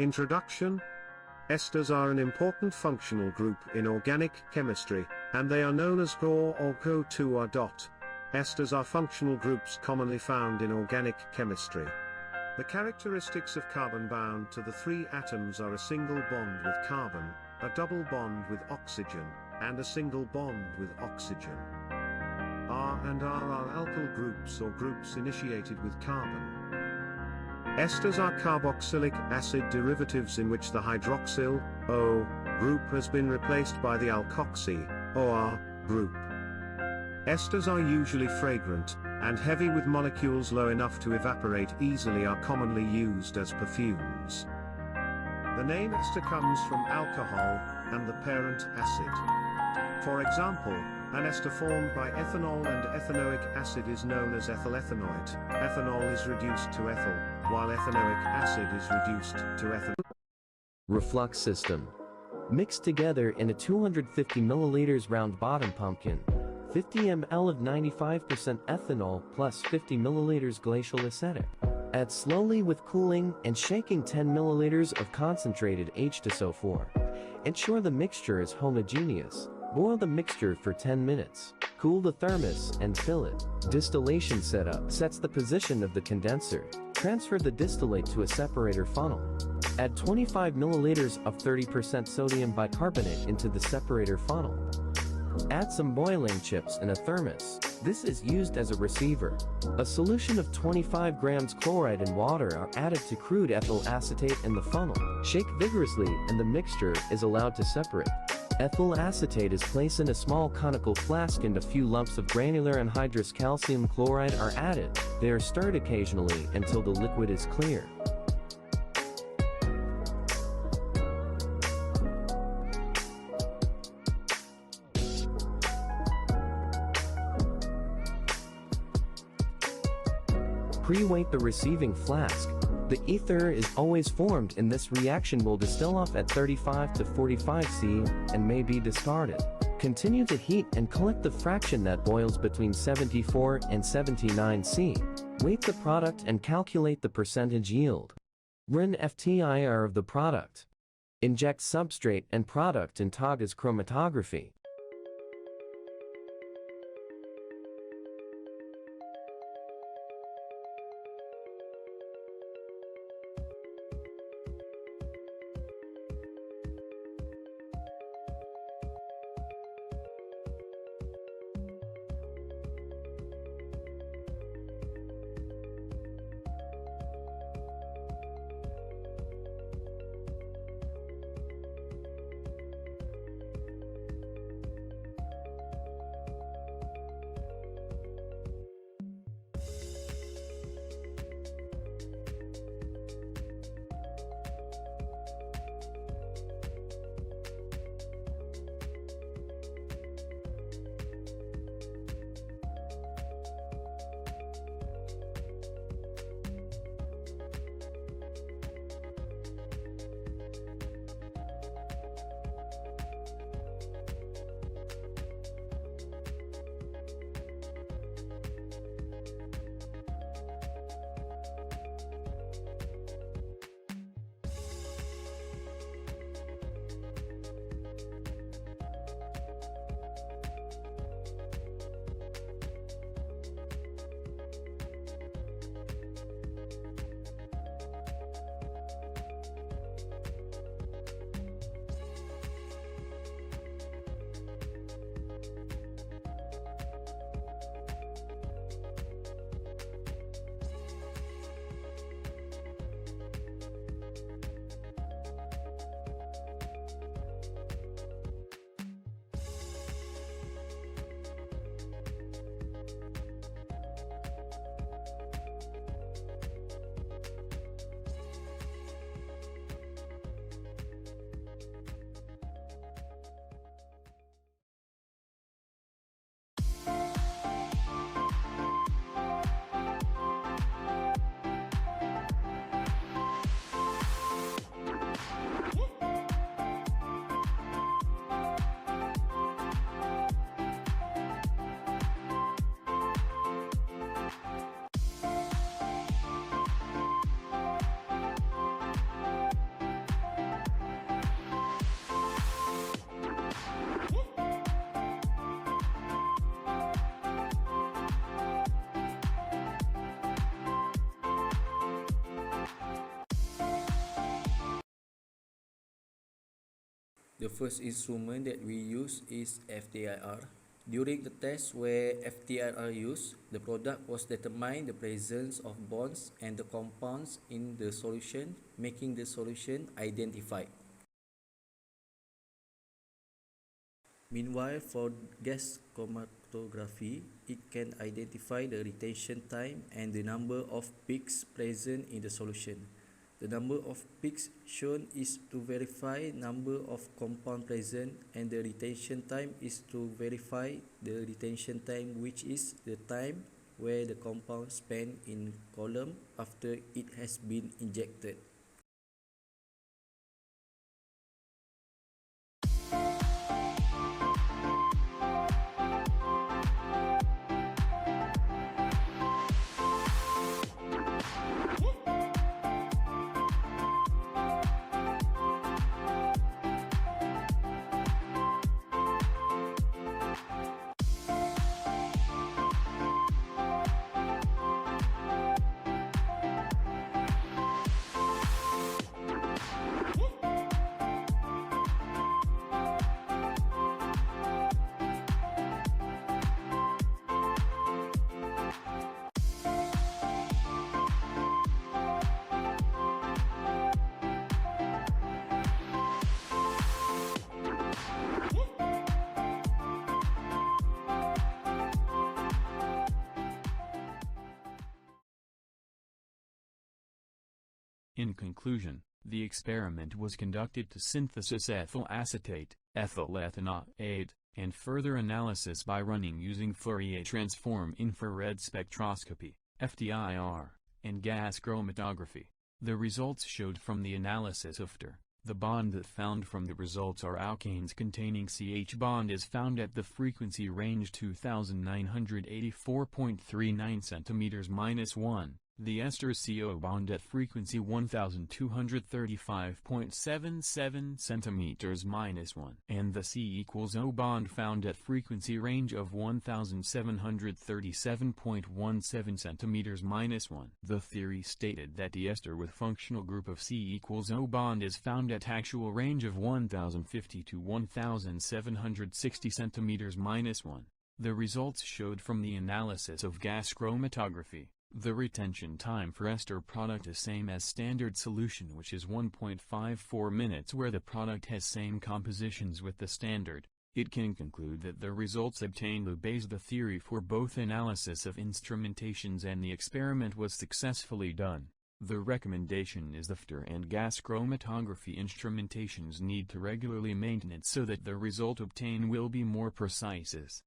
Introduction. Esters are an important functional group in organic chemistry, and they are known as GOR or Go2A. Esters are functional groups commonly found in organic chemistry. The characteristics of carbon bound to the three atoms are a single bond with carbon, a double bond with oxygen, and a single bond with oxygen. R and R are alkyl groups or groups initiated with carbon. Esters are carboxylic acid derivatives in which the hydroxyl O group has been replaced by the alkoxy OR group. Esters are usually fragrant, and heavy with molecules low enough to evaporate easily are commonly used as perfumes. The name ester comes from alcohol and the parent acid. For example, an ester formed by ethanol and ethanoic acid is known as ethyl ethanoate. Ethanol is reduced to ethyl, while ethanoic acid is reduced to ethanol. Reflux system. Mix together in a 250 milliliters round bottom pumpkin, 50 ml of 95% ethanol plus 50 milliliters glacial acetic. Add slowly with cooling and shaking 10 milliliters of concentrated H2SO4. Ensure the mixture is homogeneous. Boil the mixture for 10 minutes. Cool the thermos and fill it. Distillation setup sets the position of the condenser. Transfer the distillate to a separator funnel. Add 25 milliliters of 30% sodium bicarbonate into the separator funnel. Add some boiling chips in a thermos. This is used as a receiver. A solution of 25 grams chloride and water are added to crude ethyl acetate in the funnel. Shake vigorously and the mixture is allowed to separate. Ethyl acetate is placed in a small conical flask and a few lumps of granular anhydrous calcium chloride are added. They are stirred occasionally until the liquid is clear. Pre-weight the receiving flask. The ether is always formed and this reaction will distill off at 35 to 45 C and may be discarded. Continue to heat and collect the fraction that boils between 74 and 79 C. Weight the product and calculate the percentage yield. Run FTIR of the product. Inject substrate and product in Tagas chromatography. The first instrument that we use is FTIR. During the test where FTIR used, the product was determined the presence of bonds and the compounds in the solution, making the solution identified. Meanwhile, for gas chromatography, it can identify the retention time and the number of peaks present in the solution. The number of peaks shown is to verify number of compound present, and the retention time is to verify the retention time, which is the time where the compound spent in column after it has been injected. In conclusion, the experiment was conducted to synthesis ethyl acetate, ethyl ethanoate, and further analysis by running using Fourier transform infrared spectroscopy, FTIR, and gas chromatography. The results showed from the analysis of FTIR, the bond that found from the results are alkanes containing CH bond is found at the frequency range 2984.39 cm-1. The ester CO bond at frequency 1235.77 cm-1, and the C = O bond found at frequency range of 1737.17 cm-1. The theory stated that the ester with functional group of C = O bond is found at actual range of 1050 to 1760 cm-1. The results showed from the analysis of gas chromatography. The retention time for ester product is same as standard solution, which is 1.54 minutes, where the product has same compositions with the standard. It can conclude that the results obtained obeys the theory for both analysis of instrumentations, and the experiment was successfully done. The recommendation is the FTIR and gas chromatography instrumentations need to regularly maintenance so that the result obtained will be more precise.